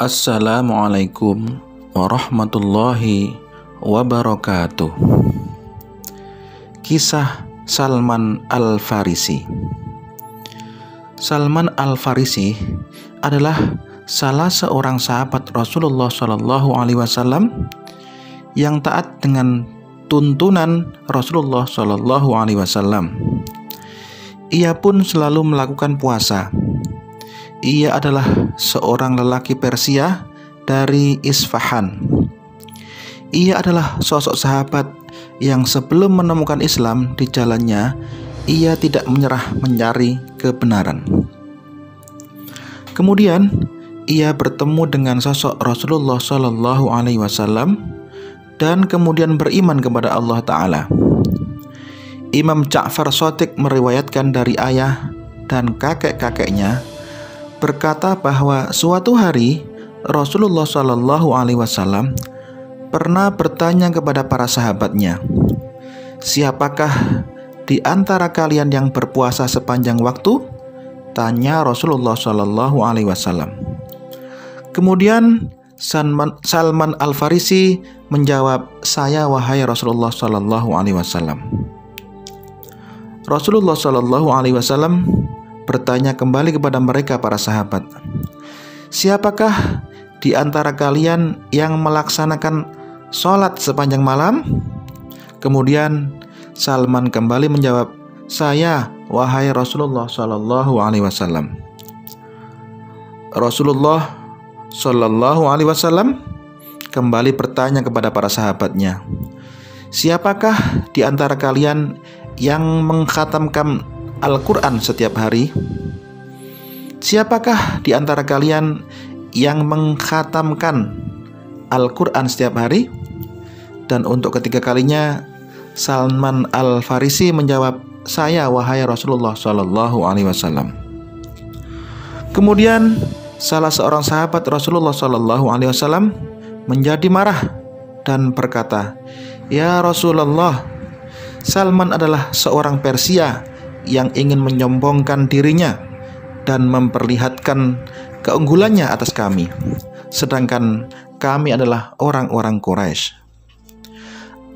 Assalamualaikum warahmatullahi wabarakatuh. Kisah Salman Al-Farisi. Salman Al-Farisi adalah salah seorang sahabat Rasulullah SAW yang taat dengan tuntunan Rasulullah SAW. Ia pun selalu melakukan puasa. Ia adalah seorang lelaki Persia dari Isfahan. Ia adalah sosok sahabat yang sebelum menemukan Islam di jalannya, ia tidak menyerah mencari kebenaran. Kemudian ia bertemu dengan sosok Rasulullah SAW dan kemudian beriman kepada Allah Ta'ala. Imam Ja'far Shadiq meriwayatkan dari ayah dan kakek-kakeknya berkata bahwa suatu hari Rasulullah SAW pernah bertanya kepada para sahabatnya, "Siapakah di antara kalian yang berpuasa sepanjang waktu?" Tanya Rasulullah SAW. Kemudian Salman Al-Farisi menjawab, "Saya wahai Rasulullah SAW." Rasulullah SAW bertanya kembali kepada mereka para sahabat, "Siapakah di antara kalian yang melaksanakan sholat sepanjang malam?" Kemudian Salman kembali menjawab, "Saya wahai Rasulullah SAW." Rasulullah SAW kembali bertanya kepada para sahabatnya, "Siapakah di antara kalian yang mengkhatamkan Al-Quran setiap hari? Siapakah di antara kalian yang mengkhatamkan Al-Quran setiap hari?" Dan untuk ketiga kalinya Salman Al-Farisi menjawab, "Saya wahai Rasulullah SAW." Kemudian salah seorang sahabat Rasulullah SAW menjadi marah dan berkata, "Ya Rasulullah, Salman adalah seorang Persia yang ingin menyombongkan dirinya dan memperlihatkan keunggulannya atas kami, sedangkan kami adalah orang-orang Quraisy.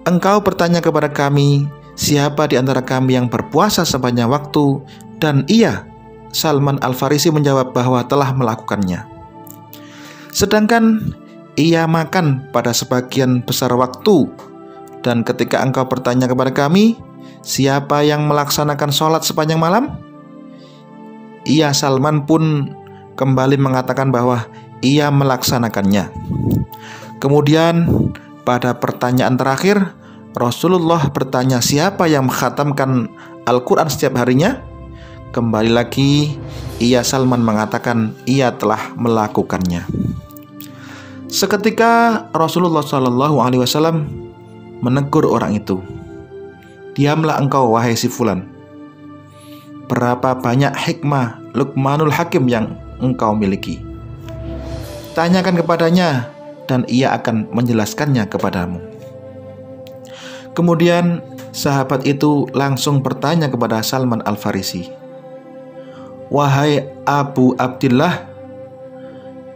Engkau bertanya kepada kami, siapa di antara kami yang berpuasa sepanjang waktu, dan ia, Salman Al-Farisi, menjawab bahwa telah melakukannya. Sedangkan ia makan pada sebagian besar waktu, dan ketika engkau bertanya kepada kami, siapa yang melaksanakan sholat sepanjang malam? Ia, Salman, pun kembali mengatakan bahwa ia melaksanakannya. Kemudian pada pertanyaan terakhir, Rasulullah bertanya siapa yang mengkhatamkan Al-Quran setiap harinya? Kembali lagi ia, Salman, mengatakan ia telah melakukannya. Seketika Rasulullah SAW menegur orang itu, "Diamlah engkau wahai si fulan. Berapa banyak hikmah Luqmanul Hakim yang engkau miliki? Tanyakan kepadanya dan ia akan menjelaskannya kepadamu." Kemudian sahabat itu langsung bertanya kepada Salman Al-Farisi, "Wahai Abu Abdillah,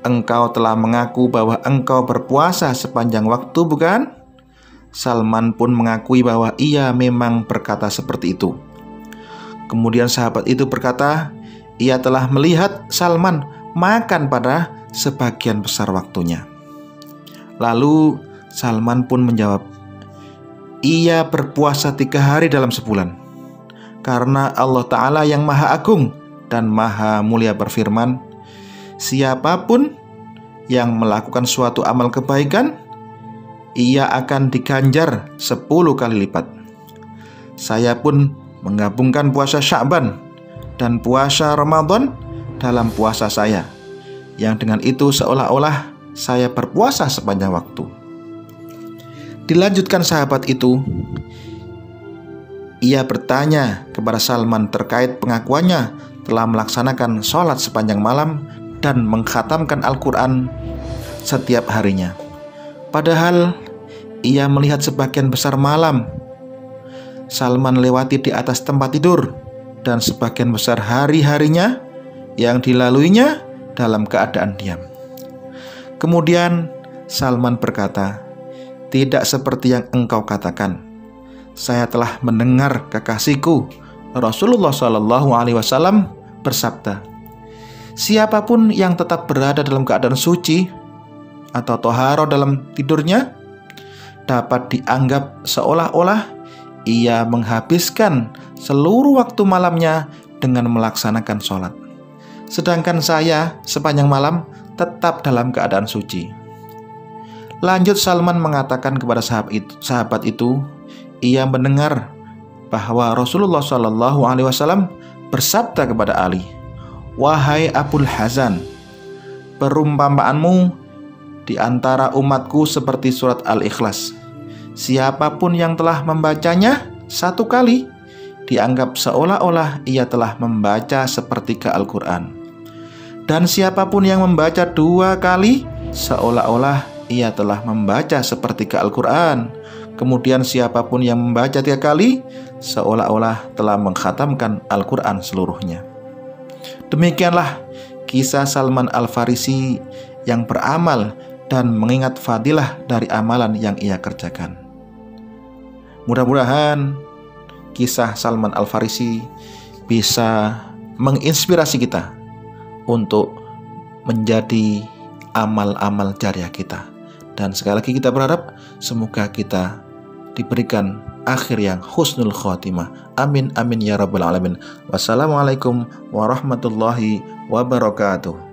engkau telah mengaku bahwa engkau berpuasa sepanjang waktu, bukan?" Salman pun mengakui bahwa ia memang berkata seperti itu. Kemudian sahabat itu berkata, ia telah melihat Salman makan pada sebagian besar waktunya. Lalu Salman pun menjawab, "Ia berpuasa 3 hari dalam sebulan, karena Allah Ta'ala yang Maha Agung dan Maha Mulia berfirman, siapapun yang melakukan suatu amal kebaikan, ia akan diganjar 10 kali lipat. Saya pun menggabungkan puasa Sya'ban dan puasa Ramadan dalam puasa saya, yang dengan itu seolah-olah saya berpuasa sepanjang waktu." Dilanjutkan sahabat itu, ia bertanya kepada Salman terkait pengakuannya telah melaksanakan sholat sepanjang malam dan mengkhatamkan Al-Quran setiap harinya. Padahal ia melihat sebagian besar malam Salman lewati di atas tempat tidur, dan sebagian besar hari-harinya yang dilaluinya dalam keadaan diam. Kemudian Salman berkata, "Tidak seperti yang engkau katakan. Saya telah mendengar kekasihku Rasulullah Shallallahu Alaihi Wasallam bersabda, siapapun yang tetap berada dalam keadaan suci atau toharo dalam tidurnya dapat dianggap seolah-olah ia menghabiskan seluruh waktu malamnya dengan melaksanakan sholat. Sedangkan saya sepanjang malam tetap dalam keadaan suci." Lanjut Salman mengatakan kepada sahabat itu, ia mendengar bahwa Rasulullah Shallallahu Alaihi Wasallam bersabda kepada Ali, "Wahai Abul Hazan, perumpamaanmu di antara umatku seperti surat Al-Ikhlas. Siapapun yang telah membacanya satu kali, dianggap seolah-olah ia telah membaca sepertiga Al-Quran. Dan siapapun yang membaca 2 kali, seolah-olah ia telah membaca sepertiga Al-Quran. Kemudian siapapun yang membaca 3 kali, seolah-olah telah mengkhatamkan Al-Quran seluruhnya." Demikianlah kisah Salman Al-Farisi yang beramal dan mengingat fadilah dari amalan yang ia kerjakan. Mudah-mudahan kisah Salman Al-Farisi bisa menginspirasi kita untuk menjadi amal-amal jariah kita. Dan sekali lagi kita berharap semoga kita diberikan akhir yang husnul khotimah. Amin amin ya rabbal alamin. Wassalamualaikum warahmatullahi wabarakatuh.